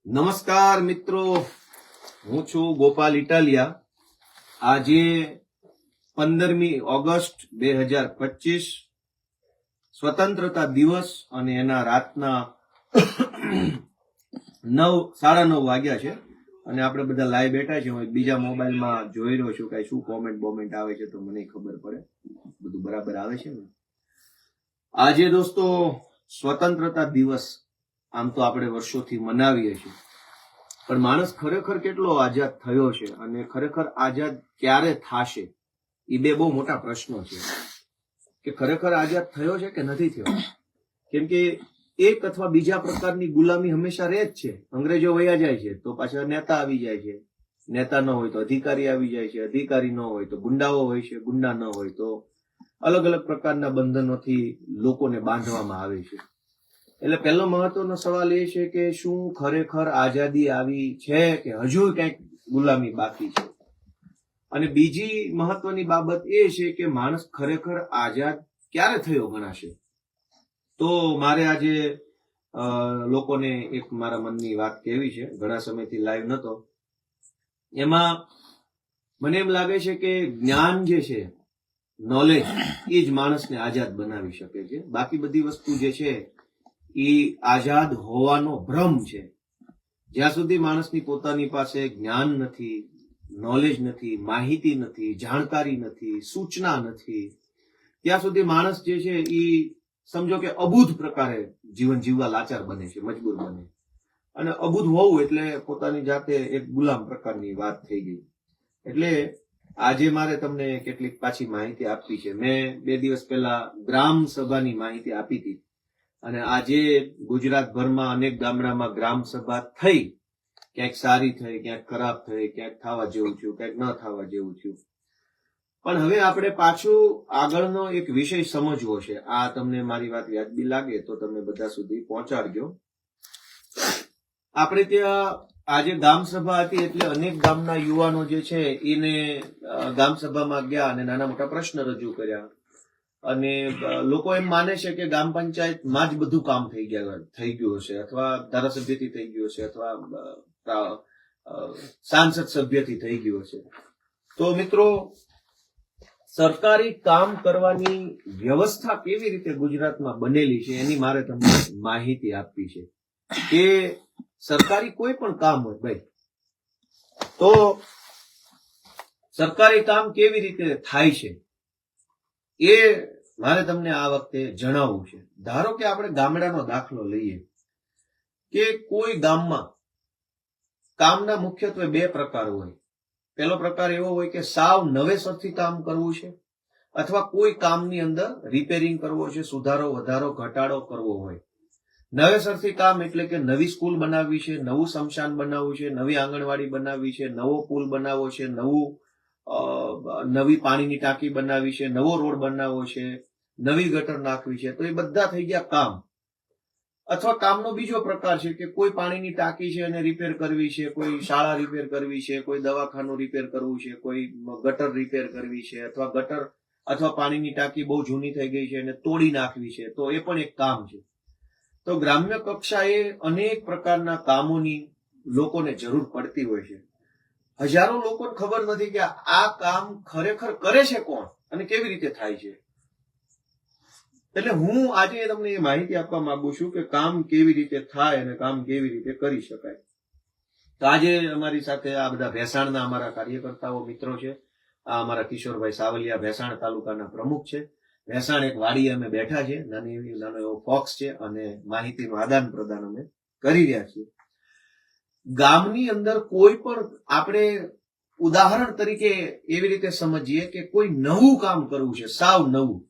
નમસ્કાર મિત્રો, હું છું ગોપાલ ઇટાલિયા. આજે 15મી ઓગસ્ટ 2025 સ્વતંત્રતા દિવસ અને એના રાતના 9:30 વાગ્યા છે અને આપણે બધા લાઈવ બેઠા છે. હું બીજા મોબાઈલમાં જોઈ રહ્યો છું કે શું કોમેન્ટ આવે છે તો મને ખબર પડે બધું બરાબર આવે છે ને. આજે દોસ્તો સ્વતંત્રતા દિવસ આમ તો આપણે વર્ષોથી મનાવીએ છીએ, પણ માણસ ખરેખર કેટલો આઝાદ થયો છે અને ખરેખર આઝાદ ક્યારે થશે એ બે બહુ મોટા પ્રશ્નો છે. કે ખરેખર આઝાદ થયો છે કે નથી થયો, કેમ કે એક અથવા બીજા પ્રકારની ગુલામી હંમેશા રહે જ છે. અંગ્રેજો વયા જાય છે તો પાછા નેતા આવી જાય છે, નેતા ન હોય તો અધિકારી આવી જાય છે, અધિકારી ન હોય તો ગુંડાઓ હોય છે, ગુંડા ન હોય તો અલગ અલગ પ્રકારના બંધનોથી લોકોને બાંધવામાં આવે છે. એટલે પહેલો મહત્વનો સવાલ એ છે કે શું ખરેખર આઝાદી આવી છે કે હજુ કંઈક ગુલામી બાકી છે. અને બીજી મહત્વની બાબત એ છે કે માણસ ખરેખર આઝાદ ક્યારે થયો ગણાશે. તો મારે આજે લોકોને એક મારા મનની વાત કહેવી છે. ઘણા સમયથી લાઈવ નતો, એમાં મને એમ લાગે છે કે જ્ઞાન જે છે, નોલેજ, એ જ માણસને આઝાદ બનાવી શકે છે. બાકી બધી વસ્તુ જે છે એ આઝાદ હોવાનો ભ્રમ છે. જ્યાં સુધી માણસની પોતાની પાસે જ્ઞાન નથી, નોલેજ નથી, માહિતી નથી, જાણકારી નથી, સૂચના નથી, ત્યાં સુધી માણસ જે છે એ સમજો કે અબૂધ પ્રકારે જીવન જીવવા લાચાર બને છે, મજબૂર બને. અને અબૂધ હોવું એટલે પોતાની જાતે એક ગુલામ પ્રકારની વાત થઈ ગઈ. એટલે આજે મારે તમને કેટલીક પાછી માહિતી આપવી છે. મેં 2 દિવસ પહેલા ગ્રામ સભાની માહિતી આપી હતી અને આજે ગુજરાતભરમાં અનેક ગામડામાં ગ્રામ સભા થઈ. ક્યાંક સારી થઈ, ક્યાંક ખરાબ થઈ, ક્યાંક થવા જેવું થયું, ક્યાંક ન થવા જેવું થયું. પણ હવે આપણે પાછું આગળનો એક વિષય સમજવો છે. આ તમને મારી વાત વ્યાજબી લાગે તો તમે બધા સુધી પહોંચાડજો. આપણે ત્યાં આજે ગામ સભા હતી એટલે અનેક ગામના યુવાનો જે છે એને ગામ સભામાં ગયા અને નાના મોટા પ્રશ્ન રજૂ કર્યા. અને લોકો એમ માને છે કે ગ્રામ પંચાયતમાં જ બધું કામ થઈ ગયું હશે, અથવા ધારાસભ્યથી થઈ ગયું હશે, અથવા સાંસદ સભ્યથી થઈ ગયું હશે. તો મિત્રો, સરકારી કામ કરવાની વ્યવસ્થા કેવી રીતે ગુજરાતમાં બનેલી છે એની મારે તમને માહિતી આપવી છે. કે સરકારી કોઈ પણ કામ હોય ભાઈ, તો સરકારી કામ કેવી રીતે થાય છે એ મારે તમને આ વખતે જણાવવું છે. ધારો કે આપણે ગામડાનો દાખલો લઈએ કે કોઈ ગામમાં કામના મુખ્યત્વે 2 પ્રકાર હોય. પહેલો પ્રકાર એવો હોય કે સાવ નવેસરથી કામ કરવું છે, અથવા કોઈ કામની અંદર રિપેરિંગ કરવો છે, સુધારો, વધારો, ઘટાડો કરવો હોય. નવેસરથી કામ એટલે કે નવી સ્કૂલ બનાવવી છે, નવું સ્મશાન બનાવવું છે, નવી આંગણવાડી બનાવવી છે, નવો પુલ બનાવવો છે, નવી પાણીની ટાંકી બનાવવી છે, નવો રોડ બનાવવો છે, નવી ગટર નાખવી છે. તો એ બધા થઈ ગયા કામ. અથવા કામનો બીજો પ્રકાર છે કે કોઈ પાણીની ટાંકી છે અને રિપેર કરવી છે, કોઈ શાળા રિપેર કરવી છે, કોઈ દવાખાનું રિપેર કરવું છે, કોઈ ગટર રિપેર કરવી છે, અથવા ગટર અથવા પાણીની ટાંકી બહુ જૂની થઈ ગઈ છે અને તોડી નાખવી છે. તો એ પણ એક કામ છે. તો ગ્રામ્ય કક્ષાએ અનેક પ્રકારના કામોની લોકોને જરૂર પડતી હોય છે. હજારો લોકોને ખબર નથી કે આ કામ ખરેખર કરે છે કોણ અને કેવી રીતે થાય છે. એટલે હું આજે તમને એ માહિતી આપવા માંગુ છું કે કામ કેવી રીતે થાય અને કામ કેવી રીતે કરી શકાય. તો આજે અમારી સાથે આ બધા ભેસાણના અમારા કાર્યકર્તાઓ મિત્રો છે. આ અમારા કિશોરભાઈ સાવલિયા ભેસાણ તાલુકાના પ્રમુખ છે. ભેસાણ એક વાડી અમે બેઠા છે, નાનો એવો બોક્સ છે અને માહિતીનું આદાન પ્રદાન અમે કરી રહ્યા છીએ. ગામની અંદર કોઈ પણ આપણે ઉદાહરણ તરીકે એવી રીતે સમજીએ કે કોઈ નવું કામ કરવું છે, સાવ નવું.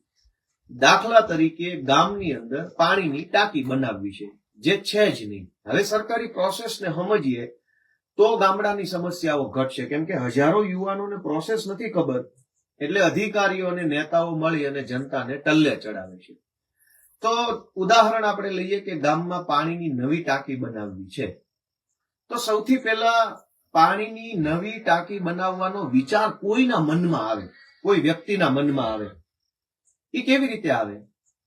દાખલા તરીકે ગામની અંદર પાણીની ટાંકી બનાવવી છે, જે છે જ નહીં. હવે સરકારી પ્રોસેસને સમજીએ તો ગામડાની સમસ્યાઓ ઘટશે, કેમ કે હજારો યુવાનોને પ્રોસેસ નથી ખબર. એટલે અધિકારીઓ અને નેતાઓ મળી અને જનતાને ટલ્લે ચડાવે છે. તો ઉદાહરણ આપણે લઈએ કે ગામમાં પાણીની નવી ટાંકી બનાવવી છે. તો સૌથી પહેલા પાણીની નવી ટાંકી બનાવવાનો વિચાર કોઈના મનમાં આવે, કોઈ વ્યક્તિના મનમાં આવે. એ કેવી રીતે આવે?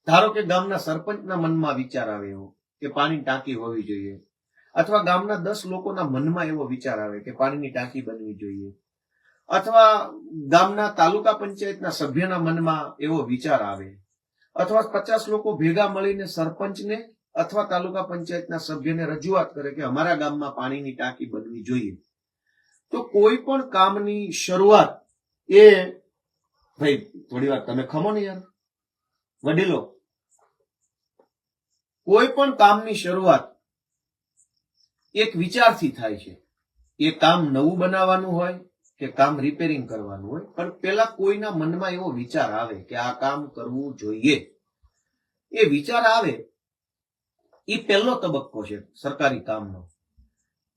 ધારો કે ગામના સરપંચના મનમાં વિચાર આવે એવો કે પાણીની ટાંકી હોવી જોઈએ, અથવા ગામના 10 લોકોના મનમાં એવો વિચાર આવે કે પાણીની ટાંકી બનવી જોઈએ, અથવા ગામના તાલુકા પંચાયતના સભ્યના મનમાં એવો વિચાર આવે, અથવા 50 લોકો ભેગા મળીને સરપંચને અથવા તાલુકા પંચાયતના સભ્યને રજૂઆત કરે કે અમારા ગામમાં પાણીની ટાંકી બનવી જોઈએ, તો કોઈ પણ કામની શરૂઆત એ ભાઈ થોડી વાર તમે ખમો ને યાર વડીલો, કોઈ પણ કામની શરૂઆત એક વિચારથી થાય છે. એ કામ નવું બનાવવાનું હોય કે કામ રિપેરિંગ કરવાનું હોય, પણ પેલા કોઈના મનમાં એવો વિચાર આવે કે આ કામ કરવું જોઈએ. એ વિચાર આવે એ પહેલો તબક્કો છે સરકારી કામનો.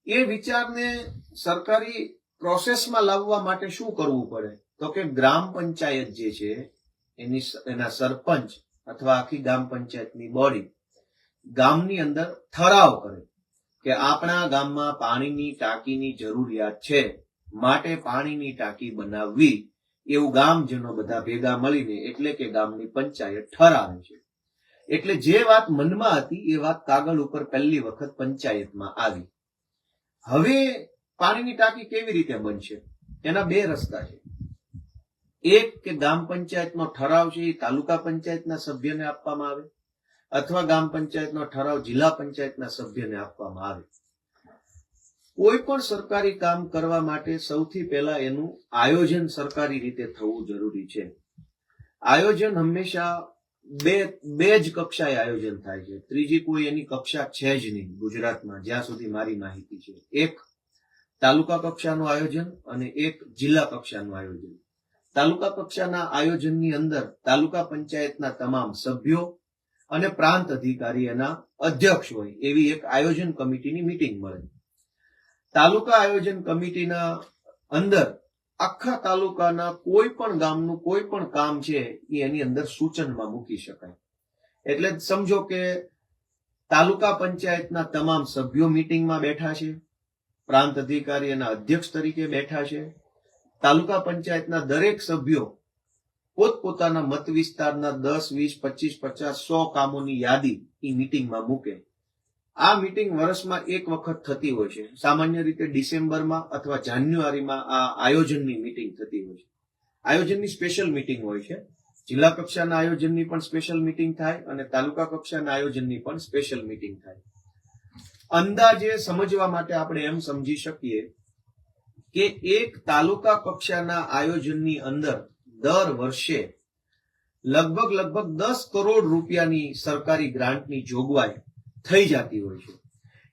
એ વિચારને સરકારી પ્રોસેસમાં લાવવા માટે શું કરવું પડે, તો કે ગ્રામ પંચાયત જે છે એના સરપંચ અથવા આખી ગ્રામ પંચાયતની બોડી ગામની અંદર ઠરાવ કરે કે આપણા ગામમાં પાણીની ટાંકીની જરૂરિયાત છે, માટે પાણીની ટાંકી બનાવવી, એવું ગામજનો બધા ભેગા મળીને એટલે કે ગામની પંચાયત ઠરાવે છે. એટલે જે વાત મનમાં હતી એ વાત કાગળ ઉપર પહેલી વખત પંચાયતમાં આવી. હવે પાણીની ટાંકી કેવી રીતે બનશે, એના બે રસ્તા છે. એક કે ગ્રામ પંચાયતનો ઠરાવ છે એ તાલુકા પંચાયતના સભ્યને આપવામાં આવે, અથવા ગ્રામ પંચાયતનો ઠરાવ જિલ્લા પંચાયતના સભ્યને આપવામાં આવે. કોઈ પણ સરકારી કામ કરવા માટે સૌથી પહેલા એનું આયોજન સરકારી રીતે થવું જરૂરી છે. આયોજન હંમેશા બે જ કક્ષાએ આયોજન થાય છે, ત્રીજી કોઈ એની કક્ષા છે જ નહીં ગુજરાતમાં, જ્યાં સુધી મારી માહિતી છે. એક તાલુકા કક્ષાનું આયોજન અને એક જિલ્લા કક્ષાનું આયોજન. તાલુકા કક્ષાના આયોજનની અંદર તાલુકા પંચાયતના તમામ સભ્યો અને પ્રાંત અધિકારી એના અધ્યક્ષ હોય એવી એક આયોજન કમિટીની મીટિંગ મળે. તાલુકા આયોજન કમિટીના અંદર આખા તાલુકાના કોઈ પણ ગામનું કોઈ પણ કામ છે એ એની અંદર સૂચનમાં મૂકી શકાય. એટલે સમજો કે તાલુકા પંચાયતના તમામ સભ્યો મીટિંગમાં બેઠા છે, પ્રાંત અધિકારી એના અધ્યક્ષ તરીકે બેઠા છે. તાલુકા પંચાયતના દરેક સભ્યો પોતપોતાના મત વિસ્તારના 10, 20, 25, 50, 100 કામોની યાદી એ મીટિંગમાં મૂકે. આ મીટિંગ વર્ષમાં એક વખત થતી હોય છે. સામાન્ય રીતે ડિસેમ્બરમાં અથવા જાન્યુઆરીમાં આ આયોજનની મીટિંગ થતી હોય છે. આયોજનની સ્પેશિયલ મીટિંગ હોય છે. જિલ્લા કક્ષાના આયોજનની પણ સ્પેશિયલ મીટિંગ થાય અને તાલુકા કક્ષાના આયોજનની પણ સ્પેશિયલ મીટિંગ થાય. અંદાજે સમજવા માટે આપણે એમ સમજી શકીએ કે એક તાલુકા કક્ષાના આયોજનની અંદર દર વર્ષે લગભગ 10 કરોડ રૂપિયાની સરકારી ગ્રાન્ટની જોગવાઈ થઈ જતી હોય છે.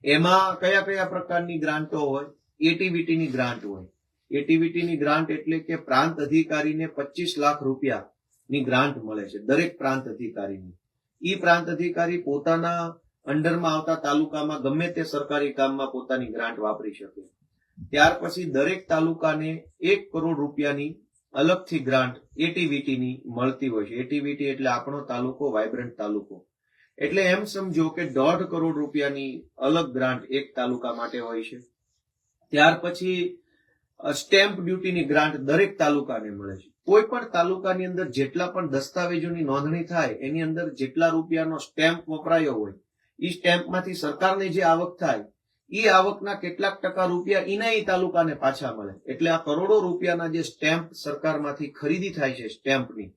એમાં કયા કયા પ્રકારની ગ્રાન્ટો હોય? એટીવીટીની ગ્રાન્ટ હોય. એટીવીટીની ગ્રાન્ટ એટલે કે પ્રાંત અધિકારીને 25 લાખ રૂપિયાની ગ્રાન્ટ મળે છે દરેક પ્રાંત અધિકારીને. ઈ પ્રાંત અધિકારી પોતાના અંડરમાં આવતા તાલુકામાં ગમે તે સરકારી કામમાં પોતાની ગ્રાન્ટ વાપરી શકે. ત્યાર પછી દરેક તાલુકાને 1 કરોડ રૂપિયાની અલગથી ગ્રાન્ટ એટીવીટીની મળતી હોય છે. એટીવીટી એટલે આપણો તાલુકો વાઇબ્રન્ટ તાલુકો. એટલે એમ સમજો કે 1.5 કરોડ રૂપિયાની અલગ ગ્રાન્ટ એક તાલુકા માટે હોય છે. ત્યાર પછી સ્ટેમ્પ ડ્યુટીની ગ્રાન્ટ દરેક તાલુકાને મળે છે. કોઈ પણ તાલુકાની અંદર જેટલા પણ દસ્તાવેજોની નોંધણી થાય એની અંદર જેટલા રૂપિયાનો સ્ટેમ્પ વપરાયો હોય એ સ્ટેમ્પમાંથી સરકારને જે આવક થાય એ આવકના કેટલાક ટકા રૂપિયા એના તાલુકાને પાછા મળે. એટલે આ કરોડો રૂપિયાના જે સ્ટેમ્પ સરકારમાંથી ખરીદી થાય છે સ્ટેમ્પની,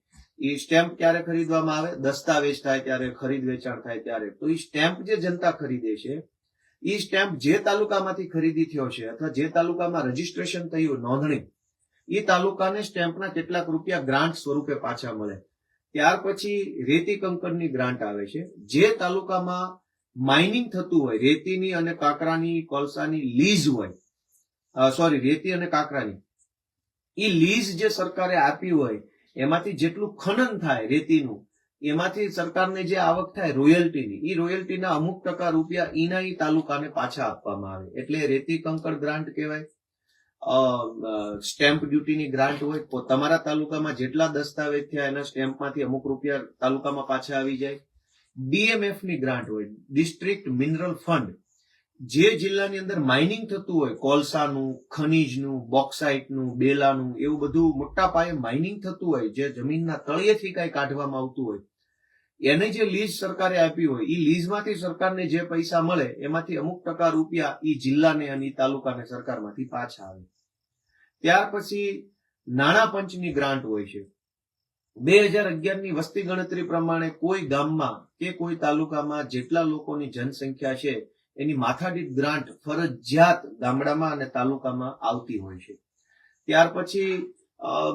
એ સ્ટેમ્પ ક્યારે ખરીદવામાં આવે? દસ્તાવેજ થાય ત્યારે, ખરીદ વેચાણ થાય ત્યારે. તો એ સ્ટેમ્પ જે જનતા ખરીદે છે એ સ્ટેમ્પ જે તાલુકામાંથી ખરીદી થયો છે અથવા જે તાલુકામાં રજીસ્ટ્રેશન થયું નોંધણી, એ તાલુકાને સ્ટેમ્પના કેટલાક રૂપિયા ગ્રાન્ટ સ્વરૂપે પાછા મળે. ત્યાર પછી રેતી કંકરની ગ્રાન્ટ આવે છે. જે તાલુકામાં માઇનિંગ થતું હોય, રેતીની અને કાંકરાની કોલસાની લીઝ હોય, રેતી અને કાંકરાની એ લીઝ જે સરકારે આપી હોય એમાંથી જેટલું ખનન થાય રેતીનું, એમાંથી સરકારને જે આવક થાય રોયલ્ટીની, એ રોયલ્ટીના અમુક ટકા રૂપિયા ઈના તાલુકાને પાછા આપવામાં આવે. એટલે રેતી કંકર ગ્રાન્ટ કહેવાય. સ્ટેમ્પ ડ્યુટીની ગ્રાન્ટ હોય, તમારા તાલુકામાં જેટલા દસ્તાવેજ થયા એના સ્ટેમ્પમાંથી અમુક રૂપિયા તાલુકામાં પાછા આવી જાય. ડીએમએફ ની ગ્રાન્ટ હોય, ડિસ્ટ્રિક્ટ મિનરલ ફંડ. જે જિલ્લાની અંદર માઇનિંગ થતું હોય, કોલસાનું, ખનીજનું, બોક્સાઇટનું, બેલાનું, એવું બધું મોટા પાયે માઇનિંગ થતું હોય, જે જમીનના તળિયેથી કઈ કાઢવામાં આવતું હોય, એને જે લીઝ સરકારે આપી હોય એ લીઝમાંથી સરકારને જે પૈસા મળે એમાંથી અમુક ટકા રૂપિયા એ જિલ્લાને અને ઈ તાલુકાને સરકારમાંથી પાછા આવે. ત્યાર પછી નાણાં પંચની ગ્રાન્ટ હોય છે. 2011ની વસ્તી ગણતરી પ્રમાણે કોઈ ગામમાં કે કોઈ તાલુકામાં જેટલા લોકોની જનસંખ્યા છે એની માથાદીઠ ગ્રાન્ટ ફરજિયાત ગામડામાં અને તાલુકામાં આવતી હોય છે. ત્યાર પછી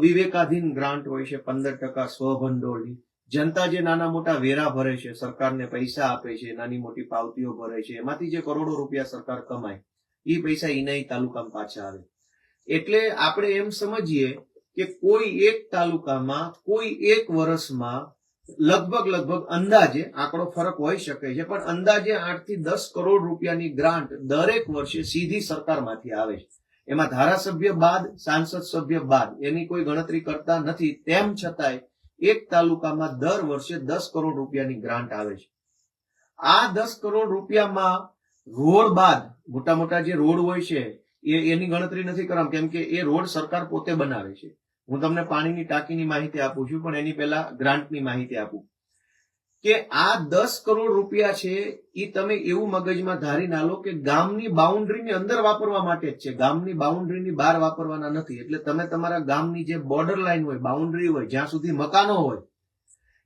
વિવેકાધીન ગ્રાન્ટ હોય છે 15% સ્વભંડોળની. જનતા જે નાના મોટા વેરા ભરે છે, સરકારને પૈસા આપે છે, નાની મોટી પાવતીઓ ભરે છે, એમાંથી જે કરોડો રૂપિયા સરકાર કમાય એ પૈસા ઈનાઈ તાલુકામાં પાછા આવે. એટલે આપણે એમ સમજીએ કે કોઈ એક તાલુકામાં કોઈ એક વર્ષમાં લગભગ અંદાજે આંકડો ફરક હોઈ શકે છે, પણ અંદાજે 8 થી 10 કરોડ રૂપિયાની ગ્રાન્ટ દરેક વર્ષે સીધી સરકારમાંથી આવે છે. એમાં ધારાસભ્ય બાદ, સાંસદ સભ્ય બાદ એની કોઈ ગણતરી કરતા નથી. તેમ છતાંય એક તાલુકામાં દર વર્ષે 10 કરોડ રૂપિયાની ગ્રાન્ટ આવે છે. આ 10 કરોડ રૂપિયામાં રોડ બાદ મોટા મોટા જે રોડ હોય છે એની ગણતરી નથી કરવામાં, કેમ કે એ રોડ સરકાર પોતે બનાવે છે. હું તમને પાણીની ટાંકીની માહિતી આપું છું, પણ એની પહેલા ગ્રાન્ટની માહિતી આપું કે આ 10 કરોડ રૂપિયા છે એ તમે એવું મગજમાં ધારી ના લો કે ગામની બાઉન્ડ્રીની અંદર વાપરવા માટે જ છે, ગામની બાઉન્ડ્રીની બહાર વાપરવાના નથી. એટલે તમે તમારા ગામની જે બોર્ડર લાઈન હોય, બાઉન્ડ્રી હોય, જ્યાં સુધી મકાનો હોય,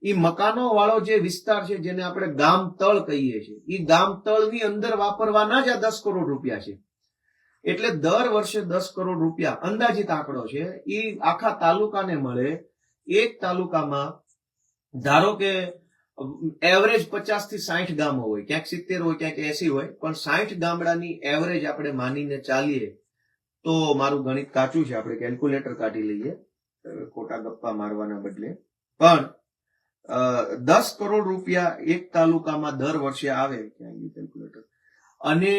એ મકાનો વાળો જે વિસ્તાર છે જેને આપણે ગામ તળ કહીએ છીએ, એ ગામ તળની અંદર વાપરવાના જ આ 10 કરોડ રૂપિયા છે. એટલે દર વર્ષે 10 કરોડ રૂપિયા અંદાજિત આંકડો છે એ આખા તાલુકાને મળે. એક તાલુકામાં ધારો કે એવરેજ 50 થી 60 ગામો હોય, ક્યાંક 70 હોય, ક્યાંક 80 હોય, પણ 60 ગામડાની એવરેજ આપણે માનીને ચાલીએ તો મારું ગણિત કાચું છે, આપણે કેલ્ક્યુલેટર કાઢી લઈએ ખોટા ગપ્પા મારવાના બદલે. પણ 10 કરોડ રૂપિયા એક તાલુકામાં દર વર્ષે આવે, ક્યાં કેલ્ક્યુલેટર, અને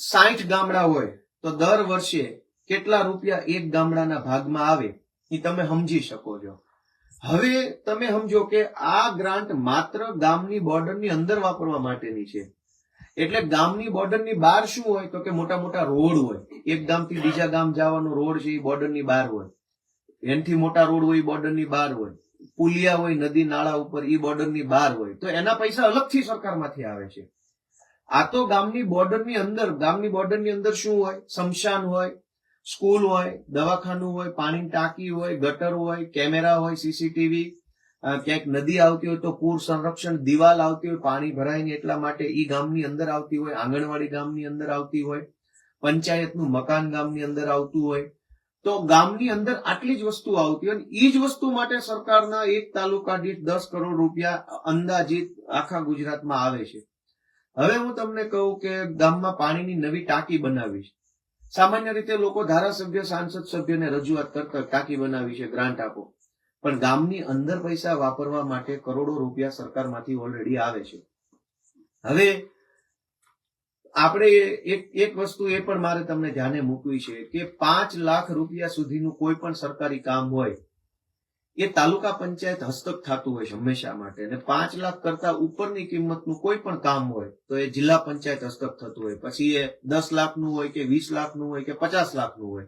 60 ગામડા હોય તો દર વર્ષે કેટલા રૂપિયા એક ગામડાના ભાગમાં આવે એ તમે સમજી શકો છો. હવે તમે સમજો કે આ ગ્રાન્ટ માત્ર ગામની બોર્ડરની અંદર વાપરવા માટેની છે. એટલે ગામની બોર્ડરની બહાર શું હોય તો કે મોટા મોટા રોડ હોય, એક ગામથી બીજા ગામ જવાનો રોડ છે એ બોર્ડરની બહાર હોય, એનાથી મોટા રોડ હોય એ બોર્ડરની બહાર હોય, પુલિયા હોય નદી નાળા ઉપર એ બોર્ડરની બહાર હોય, તો એના પૈસા અલગથી સરકારમાંથી આવે છે. આ તો ગામની બોર્ડરની અંદર શું હોય? સ્મશાન હોય, સ્કૂલ હોય, દવાખાનું હોય, પાણીની ટાંકી હોય, ગટર હોય, કેમેરા હોય, સીસીટીવી, ક્યાંક નદી આવતી હોય તો પૂર સંરક્ષણ દિવાલ આવતી હોય, પાણી ભરાય ને એટલા માટે ઈ ગામની અંદર આવતી હોય, આંગણવાડી ગામની અંદર આવતી હોય, પંચાયતનું મકાન ગામની અંદર આવતું હોય. તો ગામની અંદર આટલી જ વસ્તુ આવતી હોય, એ જ વસ્તુ માટે સરકારના એક તાલુકા દીઠ 10 કરોડ રૂપિયા અંદાજિત આખા ગુજરાતમાં આવે છે. હવે હું તમને કહું કે ગામમાં પાણીની નવી ટાંકી બનાવી છે. સામાન્ય રીતે લોકો ધારાસભ્ય, સાંસદ સભ્યને રજૂઆત કરતા ટાંકી બનાવી છે, ગ્રાન્ટ આપો, પણ ગામની અંદર પૈસા વાપરવા માટે કરોડો રૂપિયા સરકારમાંથી ઓલરેડી આવે છે. હવે આપણે એક વસ્તુ એ પણ મારે તમને ધ્યાને મૂકવી છે કે 5 લાખ રૂપિયા સુધીનું કોઈ પણ સરકારી કામ હોય એ તાલુકા પંચાયત હસ્તક થતું હોય છે હંમેશા માટે, અને 5 લાખ કરતા ઉપરની કિંમતનું કોઈ પણ કામ હોય તો એ જિલ્લા પંચાયત હસ્તક થતું હોય. પછી એ 10 લાખનું હોય કે 20 લાખનું હોય કે 50 લાખનું હોય.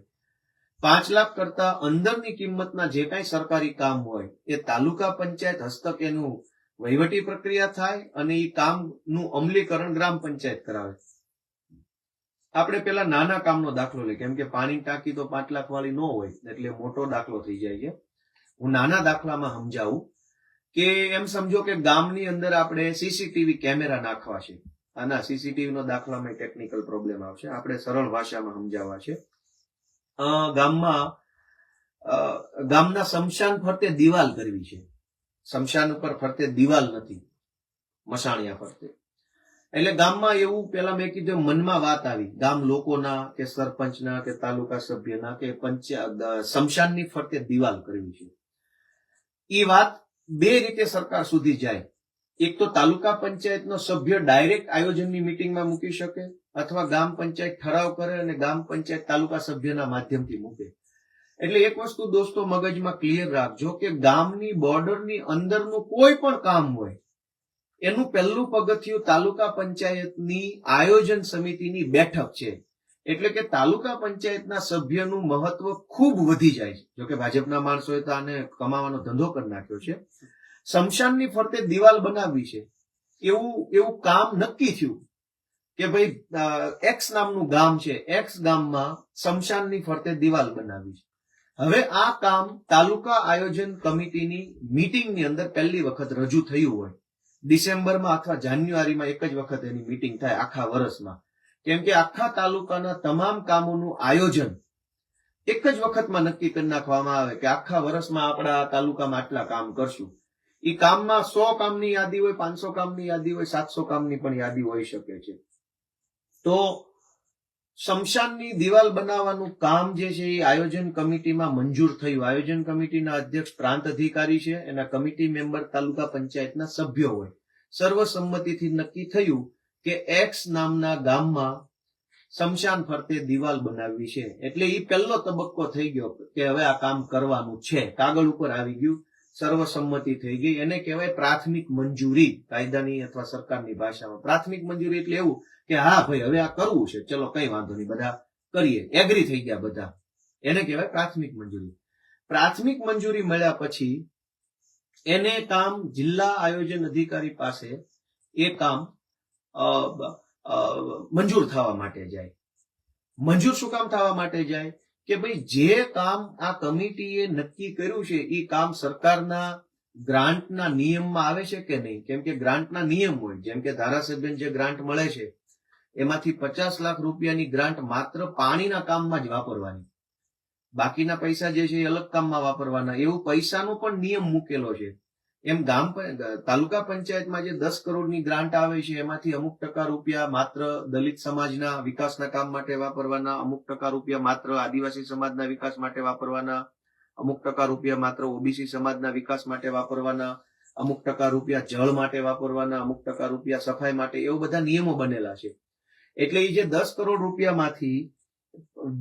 5 લાખ કરતા અંદરની કિંમતના જે કાંઈ સરકારી કામ હોય એ તાલુકા પંચાયત હસ્તક એનું વહીવટી પ્રક્રિયા થાય અને એ કામનું અમલીકરણ ગ્રામ પંચાયત કરાવે. આપણે પેલા નાના કામનો દાખલો લઈએ, કેમ કે પાણી ટાંકી તો 5 લાખ વાળી ન હોય એટલે મોટો દાખલો થઈ જાય છે. હું નાના દાખલામાં સમજાવું કે એમ સમજો કે ગામની અંદર આપણે સીસીટીવી કેમેરા નાખવા છે. આના સીસીટીવી નો દાખલામાં ટેકનિકલ પ્રોબ્લેમ આવશે, આપણે સરળ ભાષામાં સમજાવવા છે. ગામના સ્મશાન ફરતે દિવાલ કરવી છે. સ્મશાન ઉપર ફરતે દિવાલ નથી, મસાણિયા ફરતે. એટલે ગામમાં એવું પેલા મેં કીધું મનમાં વાત આવી, ગામ લોકોના કે સરપંચના કે તાલુકા સભ્યના કે સ્મશાનની ફરતે દિવાલ કરવી છે. એ વાત બે રીતે સરકાર સુધી જાય. એક તો તાલુકા પંચાયતનો સભ્ય ડાયરેક્ટ આયોજનની મીટિંગમાં મૂકી શકે, અથવા ગામ પંચાયત ઠરાવ કરે અને ગામ પંચાયત તાલુકા સભ્યના માધ્યમથી મૂકે. એટલે એક વસ્તુ દોસ્તો મગજમાં ક્લિયર રાખજો કે ગામની બોર્ડરની અંદરનું કોઈ પણ કામ હોય એનું પહેલું પગથિયું તાલુકા પંચાયતની આયોજન સમિતિની બેઠક છે. એટલે કે તાલુકા પંચાયતના સભ્યનું મહત્વ ખૂબ વધી જાય છે. જોકે ભાજપના માણસોએ તો આને કમાવાનો ધંધો કરી નાખ્યો છે. સ્મશાનની ફરતે દિવાલ બનાવવી છે, એવું કામ નક્કી થયું કે ભાઈ એક્સ નામનું ગામ છે, એક્સ ગામમાં સ્મશાનની ફરતે દિવાલ બનાવવી છે. હવે આ કામ તાલુકા આયોજન કમિટીની મીટિંગની અંદર પહેલી વખત રજૂ થયું હોય, ડિસેમ્બરમાં અથવા જાન્યુઆરીમાં એક જ વખત એની મીટિંગ થાય આખા વર્ષમાં, કેમ કે આખા તાલુકાના તમામ કામોનું આયોજન એક જ વખતમાં નક્કી કરી નાખવામાં આવે કે આખા વર્ષમાં આપણા તાલુકામાં આટલા કામ કરશું. એ કામમાં 100 કામની યાદી હોય, 500 કામની યાદી હોય, 700 કામની પણ યાદી હોઈ શકે છે. તો સ્મશાનની દિવાલ બનાવવાનું કામ જે છે એ આયોજન કમિટીમાં મંજૂર થયું. આયોજન કમિટીના અધ્યક્ષ પ્રાંત અધિકારી છે, એના કમિટી મેમ્બર તાલુકા પંચાયતના સભ્યો હોય. સર્વસંમતિથી નક્કી થયું કે એક્સ નામના ગામમાં સ્મશાન ફરતે દિવાલ બનાવવી છે. એટલે એ પહેલો તબક્કો થઈ ગયો કે હવે આ કામ કરવાનું છે, કાગળ ઉપર આવી ગયું, સર્વસંમતિ થઈ ગઈ. એને કહેવાય પ્રાથમિક મંજૂરી, કાયદાની અથવા સરકારની ભાષામાં. પ્રાથમિક મંજૂરી એટલે એવું કે હા ભાઈ હવે આ કરવું છે, ચલો કઈ વાંધો નહીં, બધા કરીએ, એગ્રી થઈ ગયા બધા, એને કહેવાય પ્રાથમિક મંજૂરી. પ્રાથમિક મંજૂરી મળ્યા પછી એને કામ જિલ્લા આયોજન અધિકારી પાસે એ કામ મંજૂર થવા માટે જાય. મંજૂર શું કામ થવા માટે જાય કે ભાઈ જે કામ આ કમિટીએ નક્કી કર્યું છે એ કામ સરકારના ગ્રાન્ટના નિયમમાં આવે છે કે નહીં. કેમ કે ગ્રાન્ટના નિયમ હોય, જેમ કે ધારાસભ્યને જે ગ્રાન્ટ મળે છે એમાંથી 50 લાખ રૂપિયાની ગ્રાન્ટ માત્ર પાણીના કામમાં જ વાપરવાની, બાકીના પૈસા જે છે એ અલગ કામમાં વાપરવાના, એવું પૈસાનો પણ નિયમ મૂકેલો છે. એમ તાલુકા પંચાયતમાં જે 10 કરોડની ગ્રાન્ટ આવે છે એમાંથી અમુક ટકા રૂપિયા માત્ર દલિત સમાજના વિકાસના કામ માટે વાપરવાના, અમુક ટકા રૂપિયા માત્ર આદિવાસી સમાજના વિકાસ માટે વાપરવાના, અમુક ટકા રૂપિયા માત્ર ઓબીસી સમાજના વિકાસ માટે વાપરવાના, અમુક ટકા રૂપિયા જળ માટે વાપરવાના, અમુક ટકા રૂપિયા સફાઈ માટે, એવું બધા નિયમો બનેલા છે. એટલે એ જે 10 કરોડ રૂપિયામાંથી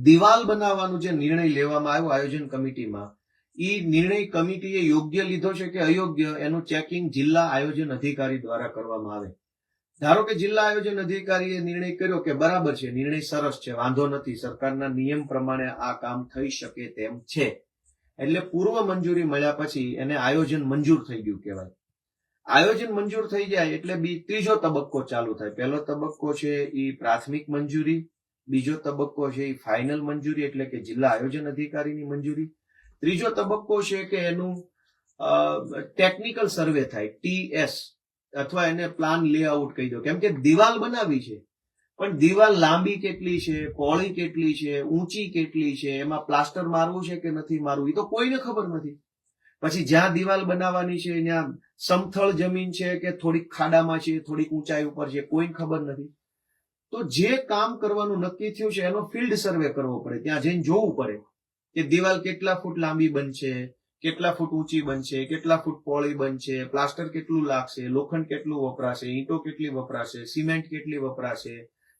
દિવાલ બનાવવાનું જે નિર્ણય લેવામાં આવ્યો આયોજન કમિટીમાં, એ નિર્ણય કમિટીએ યોગ્ય લીધો છે કે અયોગ્ય, એનું ચેકિંગ જિલ્લા આયોજન અધિકારી દ્વારા કરવામાં આવે. ધારો કે જિલ્લા આયોજન અધિકારીએ નિર્ણય કર્યો કે બરાબર છે, નિર્ણય સરસ છે, વાંધો નથી, સરકારના નિયમ પ્રમાણે આ કામ થઈ શકે તેમ છે, એટલે પૂર્વ મંજૂરી મળ્યા પછી એને આયોજન મંજૂર થઈ ગયું કહેવાય. આયોજન મંજૂર થઈ જાય એટલે ત્રીજો તબક્કો ચાલુ થાય. પહેલો તબક્કો છે એ પ્રાથમિક મંજૂરી, બીજો તબક્કો છે એ ફાઇનલ મંજૂરી એટલે કે જિલ્લા આયોજન અધિકારીની મંજૂરી, ત્રીજો તબક્કો છે કે એનું ટેકનિકલ સર્વે થાય, TS, અથવા એને પ્લાન લેઆઉટ કહી દો. કેમ કે દિવાલ બનાવી છે, પણ દિવાલ લાંબી કેટલી છે, પહોળી કેટલી છે, ઊંચી કેટલી છે, એમાં પ્લાસ્ટર મારવું છે કે નથી મારવું, એ તો કોઈને ખબર નથી. પછી જ્યાં દિવાલ બનાવવાની છે ત્યાં સમથળ જમીન છે કે થોડીક ખાડામાં છે, થોડીક ઊંચાઈ ઉપર છે, કોઈ ખબર નથી. તો જે કામ કરવાનું નક્કી થયું છે એનો ફિલ્ડ સર્વે કરવો પડે, ત્યાં જઈને જોવું પડે કે દિવાલ કેટલા ફૂટ લાંબી બનશે, કેટલા ફૂટ ઊંચી બનશે, કેટલા ફૂટ પહોળી બનશે, પ્લાસ્ટર કેટલું લાગશે, લોખંડ કેટલું વપરાશે, ઈંટો કેટલી વપરાશે, સિમેન્ટ કેટલી વપરાશે,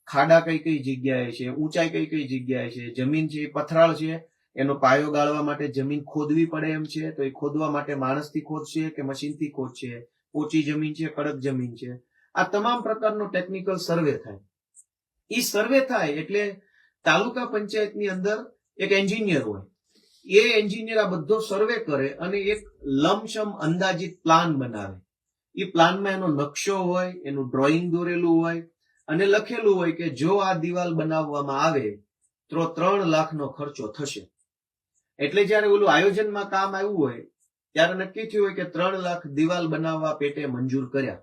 ખાડા કઈ કઈ જગ્યાએ છે, ઊંચાઈ કઈ કઈ જગ્યાએ છે, જમીન છે પથરાળ છે, એનો પાયો ગાળવા માટે જમીન ખોદવી પડે એમ છે, તો એ ખોદવા માટે માણસથી ખોદશે કે મશીનથી ખોદશે, પોચી જમીન છે, કડક જમીન છે, આ તમામ પ્રકારનો ટેકનિકલ સર્વે થાય. એ સર્વે થાય એટલે તાલુકા પંચાયતની અંદર એક એન્જિનિયર હોય, એ એન્જિનિયર આ બધો સર્વે કરે અને એક લમસમ અંદાજિત પ્લાન બનાવે. એ પ્લાનમાં એનો નકશો હોય, એનું ડ્રોઈંગ દોરેલું હોય અને લખેલું હોય કે જો આ દિવાલ બનાવવામાં આવે તો 3 લાખનો ખર્ચો થશે. એટલે જયારે ઓલું આયોજનમાં કામ આવ્યું હોય ત્યારે નક્કી થયું હોય કે 3 લાખ દિવાલ બનાવવા પેટે મંજૂર કર્યા,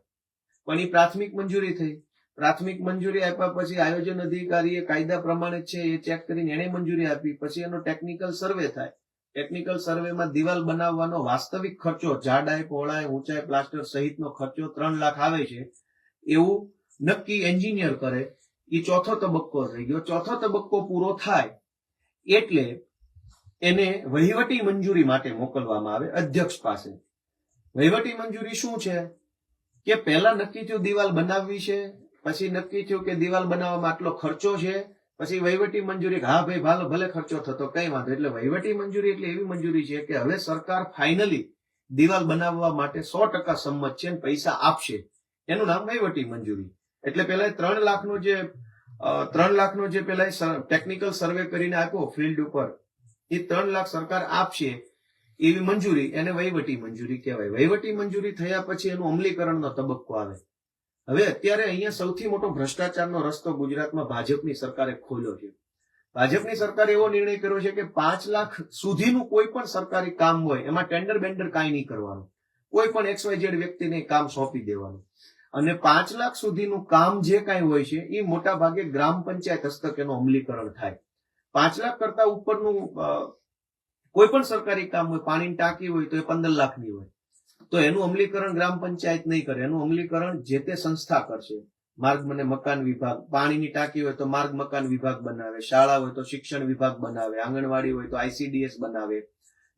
પણ એ પ્રાથમિક મંજૂરી થઈ. પ્રાથમિક મંજૂરી આપ્યા પછી આયોજન અધિકારીએ કાયદા પ્રમાણે છે એ ચેક કરીને એને મંજૂરી આપી. પછી એનો ટેકનિકલ સર્વે થાય. ટેકનિકલ સર્વેમાં દિવાલ બનાવવાનો વાસ્તવિક ખર્ચો, જાડાઈ, પહોળાઈ, ઊંચાઈ, પ્લાસ્ટર સહિતનો ખર્ચો 3 લાખ આવે છે એવું નક્કી એન્જિનિયર કરે. એ ચોથો તબક્કો થઈ ગયો. ચોથો તબક્કો પૂરો થાય એટલે એને વહીવટી મંજૂરી માટે મોકલવામાં આવે અધ્યક્ષ પાસે. વહીવટી મંજૂરી શું છે કે પહેલા નક્કી થયું દિવાલ બનાવવી છે, પછી નક્કી થયું કે દિવાલ બનાવવામાં આટલો ખર્ચો છે, પછી વહીવટી મંજૂરી હા ભાઈ ભલે ખર્ચો થતો કઈ વાંધો. એટલે વહીવટી મંજૂરી એટલે એવી મંજૂરી છે કે હવે સરકાર ફાઇનલી દિવાલ બનાવવા માટે 100% સંમત છે અને પૈસા આપશે, એનું નામ વહીવટી મંજૂરી. એટલે પેલા 3 લાખનો જે પેલા ટેકનિકલ સર્વે કરીને આપ્યો ફિલ્ડ ઉપર, એ 3 લાખ સરકાર આપશે. એવી મંજૂરી એને વહીવટી મંજૂરી કહેવાય. વહીવટી મંજૂરી થયા પછી એનું અમલીકરણનો તબક્કો આવે. હવે અત્યારે અહીંયા સૌથી મોટો ભ્રષ્ટાચારનો રસ્તો ગુજરાતમાં ભાજપની સરકારે ખોલ્યો છે. ભાજપની સરકારે એવો નિર્ણય કર્યો છે કે 5 લાખ સુધીનું કોઈ પણ સરકારી કામ હોય એમાં ટેન્ડર બેન્ડર કાંઈ નહીં કરવાનું. કોઈ પણ XYZ વ્યક્તિને કામ સોંપી દેવાનું. અને 5 લાખ સુધીનું કામ જે કાંઈ હોય છે એ મોટા ભાગે ગ્રામ પંચાયત હસ્તક એનું અમલીકરણ થાય. 5 લાખ કરતા ઉપરનું કોઈ પણ સરકારી કામ હોય, પાણીની ટાંકી હોય તો એ 15 લાખની હોય, તો એનું અમલીકરણ ગ્રામ પંચાયત નહીં કરે. એનું અમલીકરણ જે તે સંસ્થા કરશે. માર્ગ અને મકાન વિભાગ, પાણીની ટાંકી હોય તો માર્ગ મકાન વિભાગ બનાવે, શાળા હોય તો શિક્ષણ વિભાગ બનાવે, આંગણવાડી હોય તો ICDS બનાવે,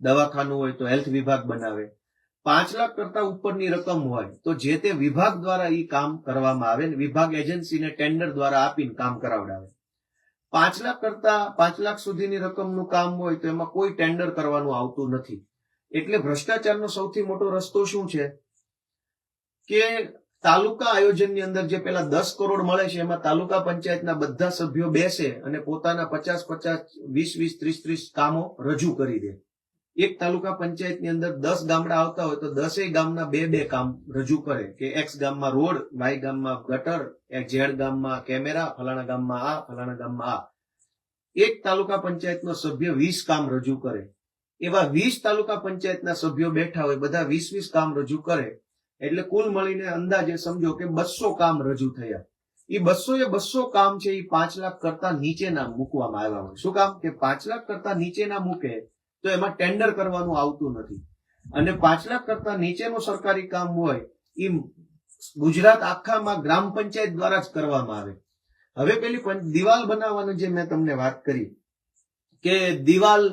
દવાખાનું હોય તો હેલ્થ વિભાગ બનાવે. 5 લાખ કરતા ઉપરની રકમ હોય તો જે તે વિભાગ દ્વારા એ કામ કરવામાં આવે ને વિભાગ એજન્સીને ટેન્ડર દ્વારા આપીને કામ કરાવડાવે. 5 લાખ કરતા 5 લાખ સુધીની રકમનું કામ હોય તો એમાં કોઈ ટેન્ડર કરવાનું આવતું નથી. એટલે ભ્રષ્ટાચારનો સૌથી મોટો રસ્તો શું છે કે તાલુકા આયોજનની અંદર જે પેલા 10 કરોડ મળે છે એમાં તાલુકા પંચાયતના બધા સભ્યો બેસે અને પોતાના 50-50, 20-20, 30-30 કામો રજૂ કરી દે. એક તાલુકા પંચાયતની અંદર 10 ગામડા આવતા હોય તો 10 ગામના 2-2 કામ રજૂ કરે કે X ગામમાં રોડ, Y ગામમાં ગટર, Z ગામમાં કેમેરા, ફલાણા ગામમાં આ, ફલાણા ગામમાં આ. એક તાલુકા પંચાયતનો સભ્ય 20 કામ રજૂ કરે. એવા 20 તાલુકા પંચાયતના સભ્યો બેઠા હોય, બધા 20-20 કામ રજૂ કરે એટલે કુલ મળીને અંદાજે સમજો કે 200 કામ રજૂ થયા. એ 200 કામ છે એ 5 લાખ કરતા નીચેના મૂકવામાં આવ્યા હોય. શું કામ કે 5 લાખ કરતા નીચેના મૂકે તો એમાં ટેન્ડર કરવાનું આવતું નથી. અને 5 લાખ કરતા નીચેનું સરકારી કામ હોય એ ગુજરાત આખામાં ગ્રામ પંચાયત દ્વારા જ કરવામાં આવે. હવે પેલી દિવાલ બનાવવાની જે મેં તમને વાત કરી કે દિવાલ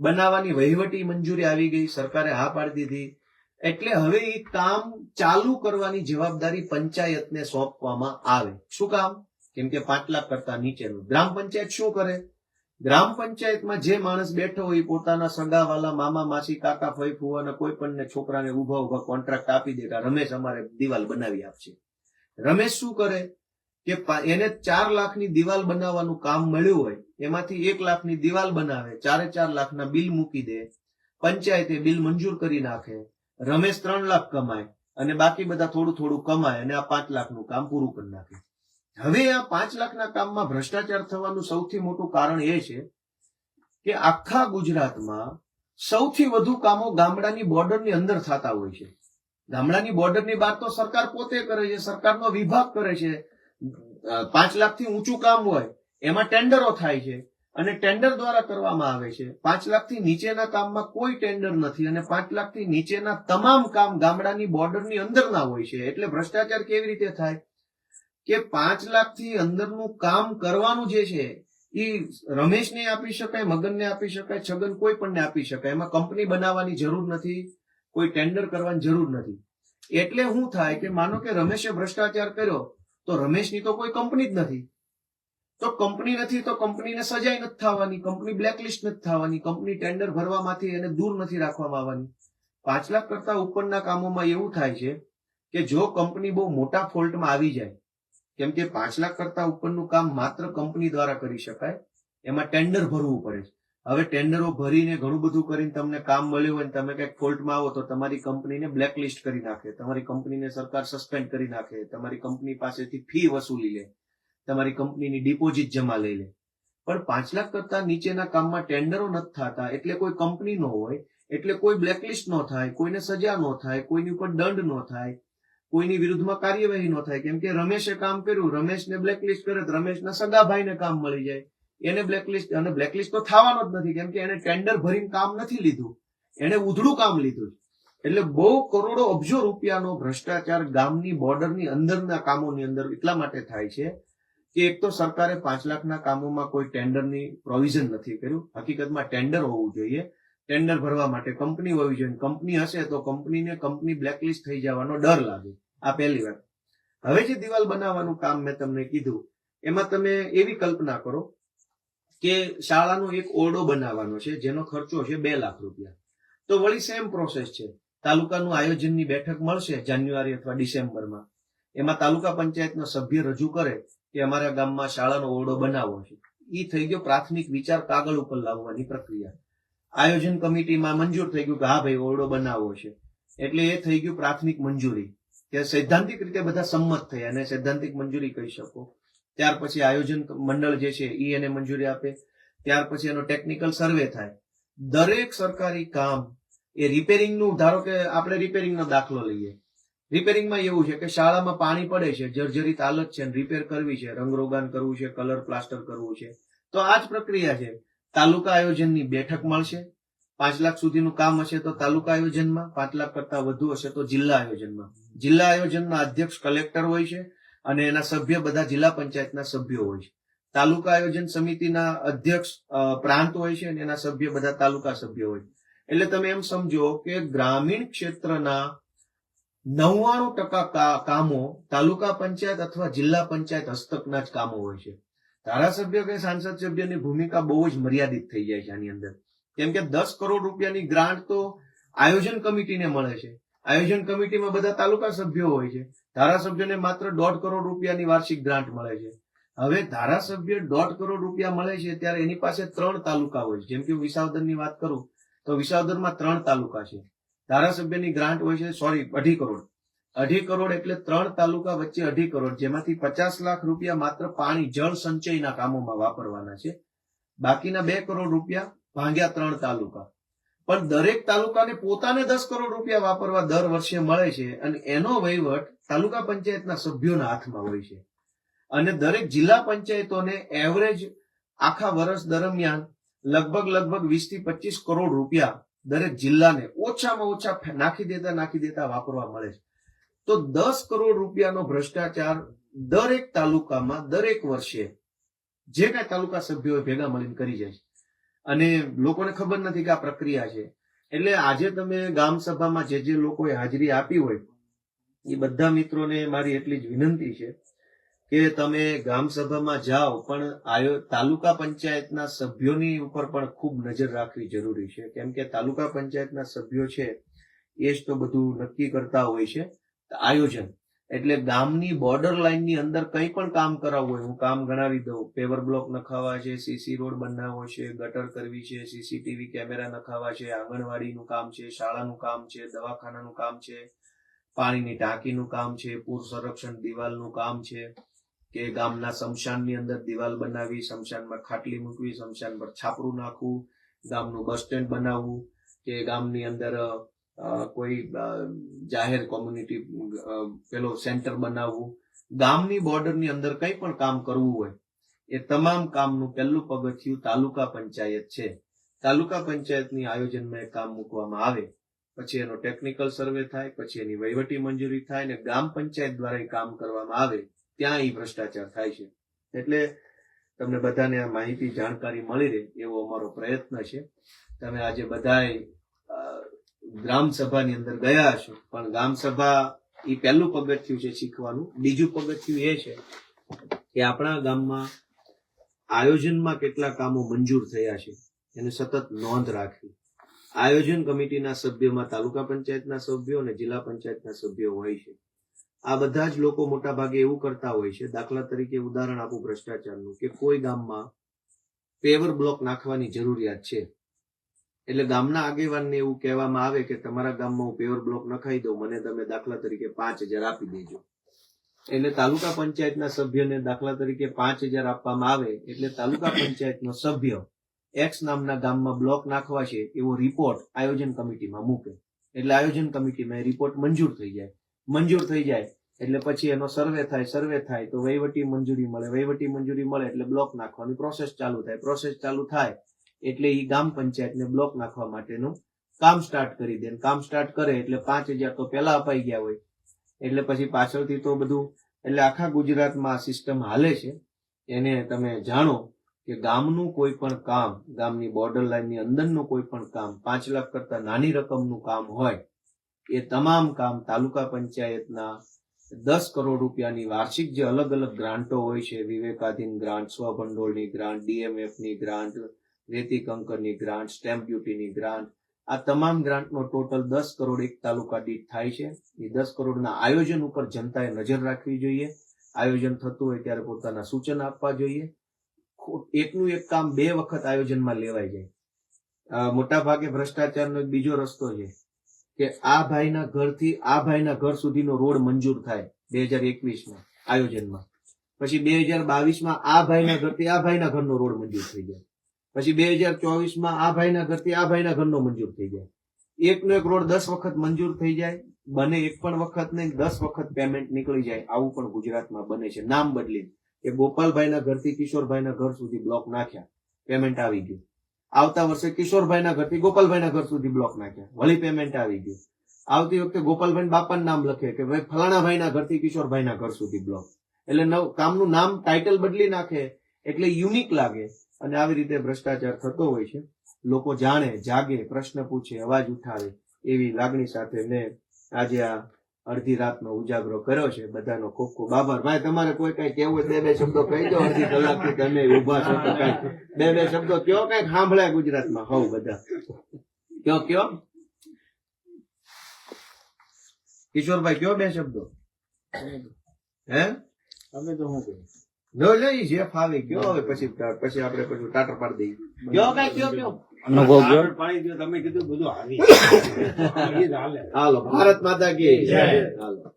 બનાવવાની વહીવટી મંજૂરી આવી ગઈ, સરકારે હા પાડી દીધી. એટલે હવે એ કામ ચાલુ કરવાની જવાબદારી પંચાયતને સોંપવામાં આવે. શું કામ? કેમ કે 5 લાખ કરતા નીચેનું. ગ્રામ પંચાયત શું કરે? ગ્રામ પંચાયતમાં જે માણસ બેઠો હોય પોતાના સગાવાલા, મામા, માસી, કાકા, ફઈ, ફુવાના કોઈ પણ છોકરાને ઉભા કોન્ટ્રાક્ટ આપી દે કે રમેશ અમારે દિવાલ બનાવી આપશે. રમેશ શું કરે કે એને 4 લાખની દિવાલ બનાવવાનું કામ મળ્યું હોય એમાંથી 1 લાખની દિવાલ બનાવે, 4 લાખના બિલ મૂકી દે, પંચાયતે બિલ મંજૂર કરી નાખે, રમેશ 3 લાખ કમાય અને બાકી બધા થોડું થોડું કમાય અને આ 5 લાખનું કામ પૂરું કરી નાખે. હવે આ 5 લાખના કામમાં ભ્રષ્ટાચાર થવાનું સૌથી મોટું કારણ એ છે કે આખા ગુજરાતમાં સૌથી વધુ કામો ગામડાની બોર્ડરની અંદર થતા હોય છે. ગામડાની બોર્ડરની બહાર તો સરકાર પોતે કરે છે, સરકારનો વિભાગ કરે છે. 5 લાખથી ઊંચું કામ હોય એમાં ટેન્ડરો થાય છે અને ટેન્ડર દ્વારા કરવામાં આવે છે. 5 લાખથી નીચેના કામમાં કોઈ ટેન્ડર નથી અને 5 લાખથી નીચેના તમામ કામ ગામડાની બોર્ડરની અંદરના હોય છે. એટલે ભ્રષ્ટાચાર કેવી રીતે થાય કે 5 લાખથી અંદરનું કામ કરવાનું જે છે એ રમેશને આપી શકાય, મગનને આપી શકાય, છગન કોઈ પણને આપી શકાય. એમાં કંપની બનાવવાની જરૂર નથી, કોઈ ટેન્ડર કરવાની જરૂર નથી. એટલે શું થાય કે માનો કે રમેશે ભ્રષ્ટાચાર કર્યો તો રમેશની તો કોઈ કંપની જ નથી. તો કંપની નથી તો કંપનીને સજાઈ નથી થવાની, કંપની બ્લેકલિસ્ટ નથી થવાની, કંપની ટેન્ડર ભરવામાંથી એને દૂર નથી રાખવામાં આવવાની. 5 લાખ કરતા ઉપરના કામોમાં એવું થાય છે કે જો કંપની બહુ મોટા ફોલ્ટમાં આવી જાય, કેમ કે 5 લાખ કરતા ઉપરનું કામ માત્ર કંપની દ્વારા કરી શકાય, એમાં ટેન્ડર ભરવું પડે છે. હવે ટેન્ડરો ભરીને ઘણું બધું કરીને તમને કામ મળ્યું હોય તમે કઈક ફોલ્ટમાં આવો તો તમારી કંપનીને બ્લેકલિસ્ટ કરી નાખે, તમારી કંપનીને સરકાર સસ્પેન્ડ કરી નાખે, તમારી કંપની પાસેથી ફી વસૂલી લે, તમારી કંપનીની ડિપોઝિટ જમા લઈ લે. પણ 5 લાખ કરતા નીચેના કામમાં ટેન્ડરો નથી થતા એટલે કોઈ કંપની ન હોય, એટલે કોઈ બ્લેકલિસ્ટ ન થાય, કોઈને સજા ન થાય, કોઈની ઉપર દંડ ન થાય, કોઈની વિરુદ્ધમાં કાર્યવાહી ન થાય. કેમ કે રમેશે કામ કર્યું, રમેશને બ્લેકલિસ્ટ કરે તો રમેશના સગા ભાઈને કામ મળી જાય, એને બ્લેકલિસ્ટ. અને બ્લેકલિસ્ટ તો થવાનો જ નથી કેમ કે એને ટેન્ડર ભરીને કામ નથી લીધું, એને ઉધડું કામ લીધું. એટલે બહુ કરોડો અબજો રૂપિયાનો ભ્રષ્ટાચાર ગામની બોર્ડરની અંદરના કામોની અંદર એટલા માટે થાય છે કે એક તો સરકારે 5 લાખના કામોમાં કોઈ ટેન્ડરની પ્રોવિઝન નથી કર્યું. હકીકતમાં ટેન્ડર હોવું જોઈએ, ટેન્ડર ભરવા માટે કંપની હોવી જોઈએ. કંપની હશે તો કંપની બ્લેકલિસ્ટ થઈ જવાનો ડર લાગે. આ પહેલી વાત. હવે જે દિવાલ બનાવવાનું કામ મેં તમને કીધું એમાં તમે એવી કલ્પના કરો કે શાળાનો એક ઓરડો બનાવવાનો છે જેનો ખર્ચો છે 2 લાખ રૂપિયા. તો વળી સેમ પ્રોસેસ છે. તાલુકાનું આયોજનની બેઠક મળશે જાન્યુઆરી અથવા ડિસેમ્બરમાં. એમાં તાલુકા પંચાયતનો સભ્ય રજૂ કરે કે અમારા ગામમાં શાળાનો ઓરડો બનાવવો છે. એ થઈ ગયો પ્રાથમિક વિચાર કાગળ ઉપર લાવવાની પ્રક્રિયા. આયોજન કમિટીમાં મંજૂર થઈ ગયું કે હા ભાઈ ઓરડો બનાવવો છે, એટલે એ થઈ ગયું પ્રાથમિક મંજૂરી, કે સૈદ્ધાંતિક રીતે બધા સંમત થયા અને સૈદ્ધાંતિક મંજૂરી કહી શકો. ત્યાર પછી આયોજન મંડળ જે છે એ એને મંજૂરી આપે. ત્યાર પછી એનો ટેકનિકલ સર્વે થાય. દરેક સરકારી કામ એ રિપેરિંગનું, ધારો કે આપણે રિપેરિંગનો દાખલો લઈએ. રિપેરિંગમાં એવું છે કે શાળામાં પાણી પડે છે, જર્જરિત હાલત છે, રિપેર કરવી છે, રંગરોગાન કરવું છે, કલર પ્લાસ્ટર કરવું છે, તો આ જ પ્રક્રિયા છે. તાલુકા આયોજનની બેઠક મળશે. 5 લાખ સુધીનું કામ હશે તો તાલુકા આયોજનમાં, 5 લાખ કરતા વધુ હશે તો જિલ્લા આયોજનમાં. જિલ્લા આયોજનના અધ્યક્ષ કલેક્ટર હોય છે અને એના સભ્ય બધા જિલ્લા પંચાયતના સભ્યો હોય છે. તાલુકા આયોજન સમિતિના અધ્યક્ષ પ્રાંત હોય છે અને એના સભ્ય બધા તાલુકા સભ્યો હોય. એટલે તમે એમ સમજો કે ગ્રામીણ ક્ષેત્રના 99% કામો તાલુકા પંચાયત અથવા જિલ્લા પંચાયત હસ્તકના જ કામો હોય છે. ધારાસભ્ય કે સાંસદ સભ્યની ભૂમિકા બહુ જ મર્યાદિત થઈ જાય છે આની અંદર. કેમ કે 10 કરોડ રૂપિયાની ગ્રાન્ટ તો આયોજન કમિટીને મળે છે. આયોજન કમિટીમાં બધા તાલુકા સભ્યો હોય છે. ધારાસભ્યને માત્ર 1.5 કરોડ રૂપિયાની વાર્ષિક ગ્રાન્ટ મળે છે. હવે ધારાસભ્ય 1.5 કરોડ રૂપિયા મળે છે ત્યારે એની પાસે 3 તાલુકા હોય છે. જેમ કે વિસાવદરની વાત કરું તો વિસાવદરમાં 3 તાલુકા છે. ધારાસભ્યની ગ્રાન્ટ હોય છે 2.5 કરોડ. 2.5 કરોડ એટલે 3 તાલુકા વચ્ચે 2.5 કરોડ, જેમાંથી 50 લાખ રૂપિયા માત્ર પાણી જળ સંચયના કામોમાં વાપરવાના છે. બાકીના 2 કરોડ રૂપિયા ભાગ્યા 3 તાલુકા. પણ દરેક તાલુકાને પોતાને 10 કરોડ રૂપિયા વાપરવા દર વર્ષે મળે છે અને એનો વહીવટ તાલુકા પંચાયતના સભ્યોના હાથમાં હોય છે. અને દરેક જિલ્લા પંચાયતોને એવરેજ આખા વર્ષ દરમિયાન લગભગ 20 થી 25 કરોડ રૂપિયા દરેક જિલ્લાને ઓછામાં ઓછા નાખી દેતા વાપરવા મળે છે. તો 10 કરોડ રૂપિયાનો ભ્રષ્ટાચાર દરેક તાલુકામાં દરેક વર્ષે જે કઈ તાલુકા સભ્યો ભેગા મળીને કરી જાય છે અને લોકોને ખબર નથી કે આ પ્રક્રિયા છે. એટલે આજે તમે ગામ સભામાં જે લોકોએ હાજરી આપી હોય એ બધા મિત્રોને મારી એટલી જ વિનંતી છે કે તમે ગામ સભામાં જાઓ, પણ તાલુકા પંચાયતના સભ્યોની ઉપર પણ ખૂબ નજર રાખવી જરૂરી છે. કેમ કે તાલુકા પંચાયતના સભ્યો છે એ જ તો બધું નક્કી કરતા હોય છે. આયોજન એટલે ગામની બોર્ડર લાઈનની અંદર કંઈ પણ કામ કરાવવું હોય, હું કામ ગણાવી દઉં. પેવર બ્લોક નખાવા છે, સીસી રોડ બનાવવો છે, ગટર કરવી છે, સીસીટીવી કેમેરા નખાવા છે, આંગણવાડીનું કામ છે, શાળાનું કામ છે, દવાખાનાનું કામ છે, પાણીની ટાંકીનું કામ છે, પૂર સંરક્ષણ દિવાલનું કામ છે, કે ગામના સ્મશાનની અંદર દિવાલ બનાવી, સ્મશાનમાં ખાટલી મૂકવી, સ્મશાન પર છાપરું નાખવું, ગામનું બસ સ્ટેન્ડ બનાવવું, કે ગામની અંદર કોઈ જાહેર કોમ્યુનિટી પેલો સેન્ટર બનાવવું. ગામની બોર્ડરની અંદર કંઈ પણ કામ કરવું હોય એ તમામ કામનું પહેલું પગથિયું તાલુકા પંચાયત છે. તાલુકા પંચાયતની આયોજનમાં કામ મૂકવામાં આવે, પછી એનો ટેકનિકલ સર્વે થાય, પછી એની વહીવટી મંજૂરી થાય અને ગ્રામ પંચાયત દ્વારા કામ કરવામાં આવે, ત્યાં એ ભ્રષ્ટાચાર થાય છે. એટલે તમને બધાને આ માહિતી જાણકારી મળી રહે એવો અમારો પ્રયત્ન છે. તમે આજે બધાએ ગ્રામ સભાની અંદર ગયા છો, પણ ગ્રામ સભા એ પહેલું પગથિયું છે શીખવાનું. બીજું પગથિયું એ છે કે આપણા ગામમાં આયોજનમાં કેટલા કામો મંજૂર થયા છે એને સતત નોંધ રાખવી. આયોજન કમિટીના સભ્યોમાં તાલુકા પંચાયતના સભ્યો અને જિલ્લા પંચાયતના સભ્યો હોય છે. આ બધા જ લોકો મોટા ભાગે એવું કરતા હોય છે. દાખલા તરીકે ઉદાહરણ આપું ભ્રષ્ટાચારનું, કે કોઈ ગામમાં પેવર બ્લોક નાખવાની જરૂરિયાત છે, એટલે ગામના આગેવાનને એવું કહેવામાં આવે કે તમારા ગામમાં હું પેવર બ્લોક નખાઈ દઉં, મને તમે દાખલા તરીકે 5,000 આપી દેજો. એટલે તાલુકા પંચાયતના સભ્યને દાખલા તરીકે 5,000 આપવામાં આવે એટલે તાલુકા પંચાયતનો સભ્ય એક્સ નામના ગામમાં બ્લોક નાખવા છે એવો રિપોર્ટ આયોજન કમિટીમાં મૂકે. એટલે આયોજન કમિટીમાં એ રિપોર્ટ મંજૂર થઈ જાય એટલે પછી એનો સર્વે થાય તો વહીવટી મંજૂરી મળે એટલે બ્લોક નાખવાની પ્રોસેસ ચાલુ થાય એટલે એ ગામ પંચાયતને બ્લોક નાખવા માટેનું કામ સ્ટાર્ટ કરી દે. કામ સ્ટાર્ટ કરે એટલે 5,000 તો પહેલા અપાઈ ગયા હોય, એટલે પછી પાછળથી તો બધું, એટલે આખા ગુજરાતમાં આ સિસ્ટમ હાલે છે. એને તમે જાણો કે ગામનું કોઈ પણ કામ, ગામની બોર્ડર લાઈનની અંદરનું કોઈ પણ કામ 5 લાખ કરતા નાની રકમનું કામ હોય એ તમામ કામ તાલુકા પંચાયતના 10 કરોડ રૂપિયાની વાર્ષિક જે અલગ અલગ ગ્રાન્ટો હોય છે, વિવેકાધીન ગ્રાન્ટ, સ્વભંડોળની ગ્રાન્ટ, ડીએમએફની ગ્રાન્ટ, રેતી કંકરની ગ્રાન્ટ, સ્ટેમ્પ ડ્યુટીની ગ્રાન્ટ, આ તમામ ગ્રાન્ટનો ટોટલ 10 કરોડ એક તાલુકા દીઠ થાય છે. એ 10 કરોડના આયોજન ઉપર જનતાએ નજર રાખવી જોઈએ. આયોજન થતું હોય ત્યારે પોતાના સૂચન આપવા જોઈએ. એકનું એક કામ 2 વખત આયોજનમાં લેવાઈ જાય મોટા ભાગે ભ્રષ્ટાચારનો એક બીજો રસ્તો છે કે આ ભાઈના ઘરથી આ ભાઈના ઘર સુધીનો રોડ મંજૂર થાય 2021 આયોજનમાં, પછી 2022 આ ભાઈના ઘરથી આ ભાઈના ઘરનો રોડ મંજૂર થઈ જાય, પછી 2024 આ ભાઈના ઘરથી આ ભાઈના ઘરનો મંજૂર થઈ જાય. એકનો એક રોડ 10 વખત મંજૂર થઈ જાય, બને એક પણ વખત નહીં 10 વખત પેમેન્ટ નીકળી જાય. આવું પણ ગુજરાતમાં બને છે. નામ બદલી કે ગોપાલભાઈના ઘરથી કિશોરભાઈના ઘર સુધી બ્લોક નાખ્યા, પેમેન્ટ આવી ગયું. આવતા વર્ષે કિશોરભાઈના ઘરથી ગોપાલભાઈના ઘર સુધી બ્લોક નાખ્યા, વળી પેમેન્ટ આવી ગયું. આવતી વખતે ગોપાલભાઈ બાપાનું નામ લખે કે ભાઈ ફલાણા ભાઈના ઘરથી કિશોરભાઈના ઘર સુધી બ્લોક. એટલે કામનું નામ ટાઇટલ બદલી નાખે એટલે યુનિક લાગે. અને આવી રીતે ભ્રષ્ટાચાર થતો હોય છે. લોકો જાણે, જાગે, પ્રશ્ન પૂછે, અવાજ ઉઠાવે એવી લાગણી સાથે મેં આજે આ અડધી રાતનો ઉજાગરો કર્યો છે. બધાનો ખૂબ ખૂબ આભાર. ભાઈ તમારે કોઈ કઈ કેવું હોય 2 શબ્દો કહી દો. અડધી કલાકથી તમે ઉભા છો તો કઈ 2 શબ્દો કયો, કઈક સાંભળ્યા ગુજરાતમાં હોવ બધા કયો કિશોરભાઈ કયો 2 શબ્દો. હે અમે તો શું કહ્યું જો લઈ જે ફાવે કયો. હવે પછી આપણે પછી ટાટર પાડી દઈએ. કયો અનુભવ ગયો પાણી દો તમે કીધું બધું હાલો ભારત માતા કી જય. હાલો.